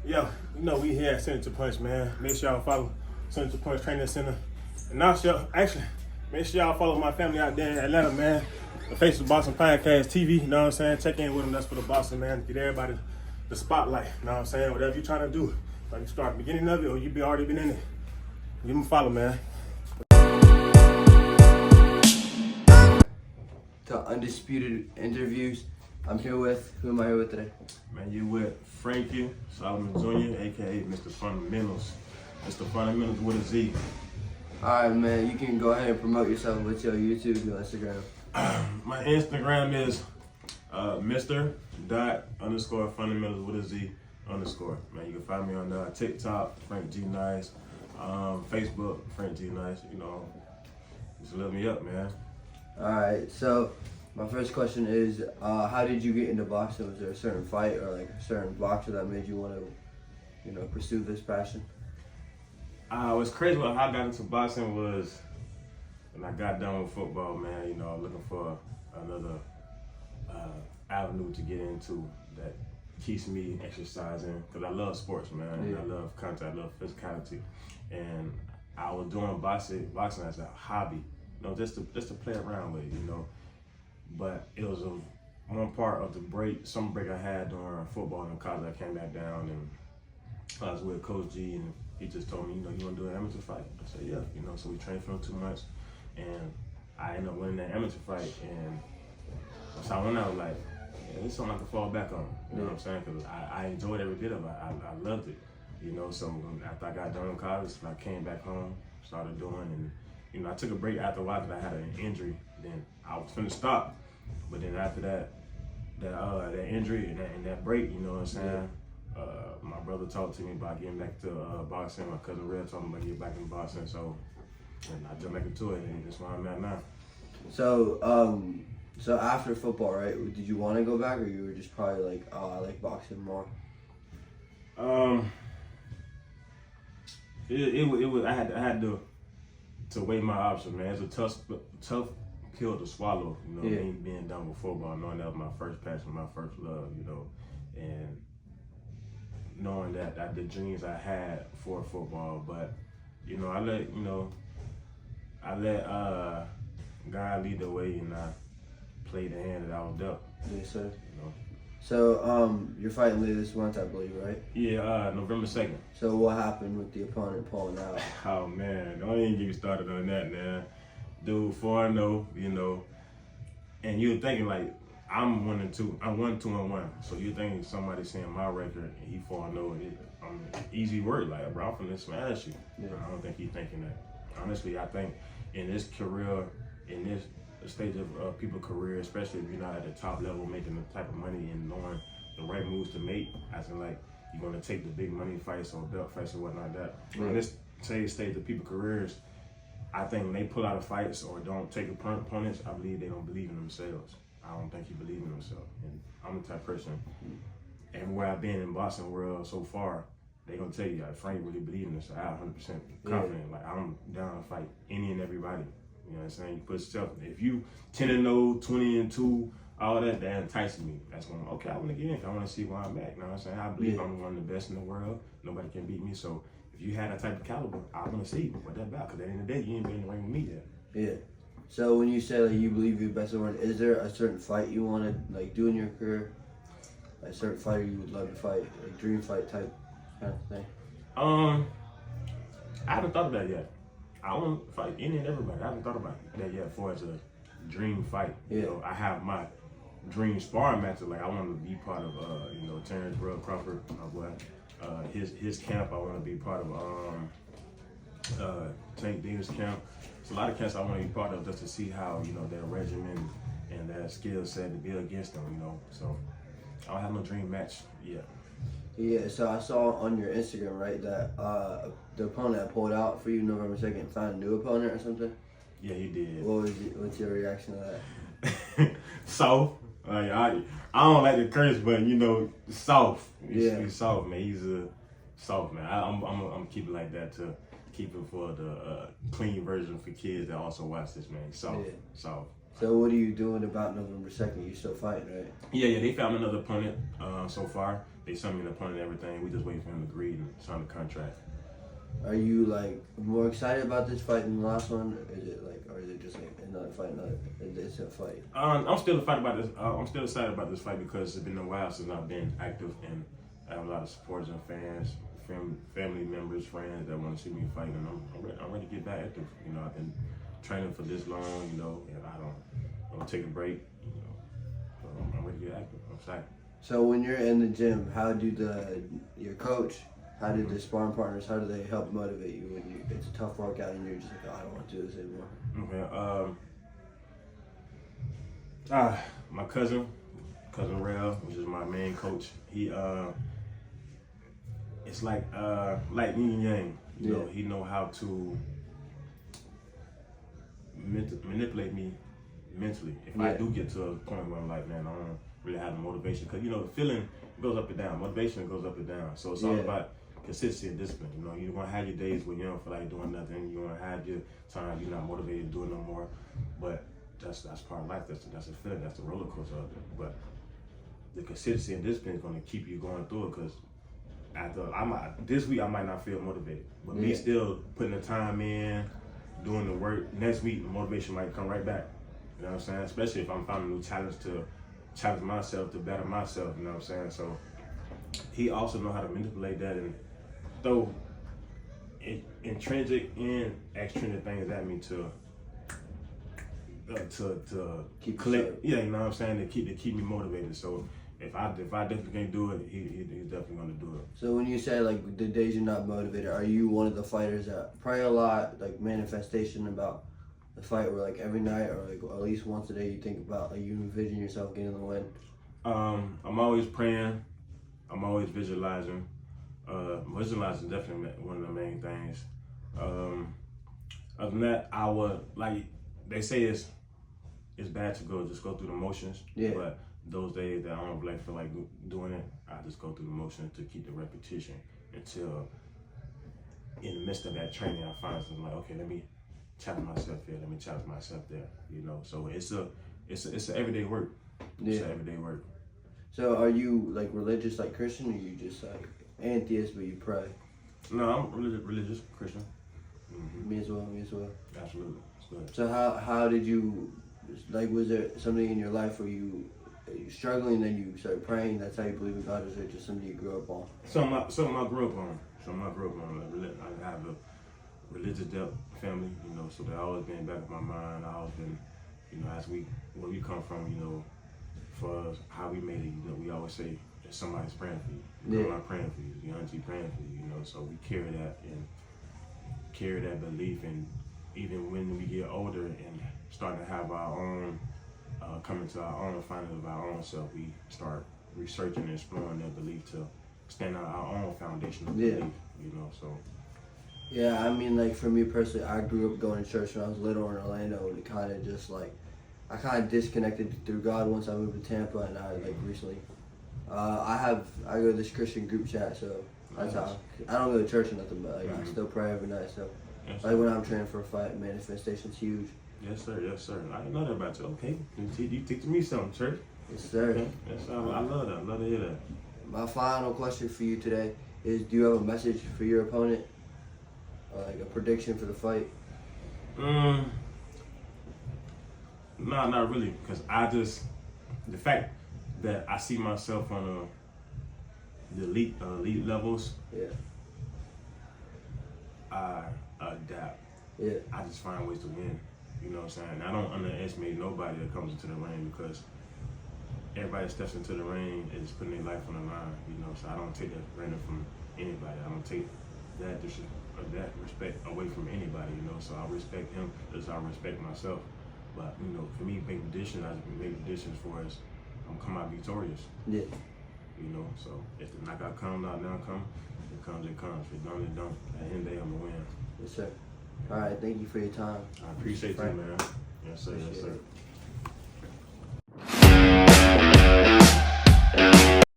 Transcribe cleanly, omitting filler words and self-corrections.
Yo, you know we here at Signature Punch, man. Make sure y'all follow Signature Punch Training Center. And also, actually, make sure y'all follow my family out there in Atlanta, man. The Face of Boxing Podcast TV, you know what I'm saying? Check in with them, that's for the boxing, man. Get everybody the spotlight, you know what I'm saying? Whatever you're trying to do. Like you start at the beginning of it or you already been in it. Give them a follow, man. To Undisputed Interviews. I'm here with, who am I here with today? Man, you with Frankie Solomon Jr., aka Mr. Fundamentals. Mr. Fundamentals with a Z. Alright, man, you can go ahead and promote yourself with your YouTube, your Instagram. My Instagram is Mr._fundamentals with a Z _. Man, you can find me on TikTok, Frank G Nice, Facebook, Frank G Nice. You know, just look me up, man. Alright, so my first question is, how did you get into boxing? Was there a certain fight or like a certain boxer that made you want to, pursue this passion? What's crazy about how I got into boxing was when I got done with football, man. You know, looking for another avenue to get into that keeps me exercising, because I love sports, man. Yeah. I love contact, I love physicality, and I was doing boxing as a hobby, just to play around with, But it was one part of the summer break I had during football in college. I came back down and I was with Coach G, and he just told me, you want to do an amateur fight? I said, yeah, so we trained for them 2 months, and I ended up winning that amateur fight, and so I went out like, yeah, it's something I can fall back on, you know what I'm saying? Because I enjoyed every bit of it. I loved it, so after I got done in college, I came back home, started doing, and I took a break after a while because I had an injury. Then I was finna stop, but then after that injury and that break, you know what I'm saying? My brother talked to me about getting back to boxing. My cousin Red told me about getting back in boxing, so and I jumped back into it, and that's where I'm at now. So, so after football, right? Did you want to go back, or you were just probably like, oh, I like boxing more? It was I had to weigh my options, man. It's a tough pill to swallow, Yeah. Me being done with football, knowing that was my first passion, my first love, and knowing that the dreams I had for football, but I let God lead the way, and I played the hand that I was dealt. Yes, sir. So, you're fighting later this month, I believe, right? Yeah, November 2nd. So what happened with the opponent pulling out? Oh man, don't even get me started on that, man. Dude, 4-0, and you're thinking like, I'm 1-2. I'm 1-2-1. So you're thinking somebody saying my record and he 4-0. Easy word, like, bro, I'm finna smash you. Yeah. I don't think he's thinking that. Honestly, I think in this career, in this stage of people's career, especially if you're not at the top level making the type of money and knowing the right moves to make, as in like you're gonna take the big money fights or belt fights or whatnot like that. Right. In this stage of people's careers, I think when they pull out of fights or don't take opponents, I believe they don't believe in themselves. I don't think he believes in himself. And I'm the type of person, and where I've been in boxing world so far, they gonna tell you, like, Frank really believes in himself. I'm 100% confident. Like, I'm down to fight any and everybody. You know what I'm saying? You put yourself, if you 10-0, 20-2, all that entices me. That's when, okay, I want to get in. I want to see where I'm at. You know what I'm saying? I believe I'm one of the best in the world. Nobody can beat me. So if you had that type of caliber, I want to see what that about. Because at the end of the day, you ain't been in the ring with me yet. Yeah. So when you say like you believe you're best in the world, is there a certain fight you want to like do in your career? Like a certain fighter you would love to fight, like dream fight type kind of thing? I haven't thought of that yet. I want to fight any and everybody. I haven't thought about that yet as far as a dream fight. Yeah. I have my dream sparring match. Like, I want to be part of, Terrence Bud Crawford, my boy. His camp, I want to be part of Tank Davis camp. It's a lot of camps I want to be part of just to see how, their regimen and their skill set to be against them, So I don't have no dream match yet. Yeah, so I saw on your Instagram, right, that the opponent that pulled out for you November 2nd found a new opponent or something? Yeah, he did. What's your reaction to that? Soft. Like, I don't like the curse, but soft. He's soft, man. He's a soft man. I'm keep it like that to keep it for the clean version for kids that also watch this, man. Soft. So what are you doing about November 2nd? You still fighting, right? Yeah, they found another opponent so far. they sent me an appointment and everything. We just waiting for him to agree and sign the contract. Are you like more excited about this fight than the last one? Is it like, or is it just like another fight? It's a fight. I'm still excited about this. I'm still excited about this fight because it's been a while since I've been active, and I have a lot of supporters and fans, family members, friends that want to see me fight, and I'm ready to get back active. You know, I've been training for this long, you know, and I don't take a break. You know, so I'm ready to get active. I'm excited. So when you're in the gym, how do your coach, how do the sparring partners, how do they help motivate you when it's a tough workout and you're just like, oh, I don't want to do this anymore? Okay. My cousin Rail, which is my main coach, he it's like yin and yang. You know, he know how to manipulate me mentally. If I do get to a point where I'm like, man, I don't really have the motivation, because you know the feeling goes up and down, motivation goes up and down. So it's all about consistency and discipline. You know, you're gonna have your days where you don't feel like doing nothing. You're gonna have your time you're not motivated to do it no more. But that's part of life. That's a feeling. That's the roller coaster of it. But the consistency and discipline is gonna keep you going through it, because this week I might not feel motivated, but me still putting the time in, doing the work, next week the motivation might come right back. You know what I'm saying? Especially if I'm finding a new challenge to challenge myself, to better myself. You know what I'm saying? So he also know how to manipulate that and throw intrinsic and extrinsic things at me to Keep click. Yeah, you know what I'm saying? To keep me motivated. So if I definitely can't do it, he's definitely gonna do it. So when you say like the days you're not motivated, are you one of the fighters that pray a lot, like manifestation about the fight, where like every night or like at least once a day you think about, like you envision yourself getting the win? I'm always praying. I'm always visualizing. Visualizing is definitely one of the main things. Other than that, I would, like they say, it's bad to just go through the motions. Yeah. But those days that I don't really feel like doing it, I just go through the motions to keep the repetition until in the midst of that training, I find something like, okay, let me challenge myself here. Let me challenge myself there. You know, so it's a everyday work. It's a everyday work. So are you like religious, like Christian, or you just like atheist but you pray? No, I'm religious Christian. Mm-hmm. Me as well. Absolutely. It's good. So how did you, like, was there something in your life where you struggling and then you started praying? That's how you believe in God, or is it just something you grew up on? Something I grew up on. I have a religious family, you know, so that always been in the back of my mind. I always been, you know, where we come from, you know, for us, how we made it, you know, we always say that somebody's praying for you. Your grandma praying for you, your auntie praying for you, you know, so we carry that belief, and even when we get older and start to have our own, coming to our own finding of our own self, we start researching and exploring that belief to stand on our own foundation of belief, you know, so. Yeah, I mean, like, for me personally, I grew up going to church when I was little in Orlando, and it kind of just, like, I kind of disconnected through God once I moved to Tampa, and I, like, recently, I go to this Christian group chat, so that's how, I don't go to church or nothing, but, like, I still pray every night, so, like, when I'm training for a fight, manifestation's huge. Yes, sir. I didn't know that about you. Okay, you teaching me something, church. Yes, sir. Okay. Yes, I love that. I love to hear that. My final question for you today is, do you have a message for your opponent? Like a prediction for the fight? No, not really, because the fact that I see myself on the elite levels, I adapt. Yeah. I just find ways to win. You know what I'm saying? I don't underestimate nobody that comes into the ring, because everybody that steps into the ring is putting their life on the line. You know, so I don't take that random from anybody. I don't take that respect away from anybody. You know, so I respect him as I respect myself. But you know, for me, make predictions for us. I'm come out victorious. Yeah. You know, so if the knockout comes, now come. If it comes, it comes. If it don't, it don't. At the end of the day, I'm gonna win. Yes, sir. All right, thank you for your time. I appreciate you, man. Yes, sir. Yes, sir.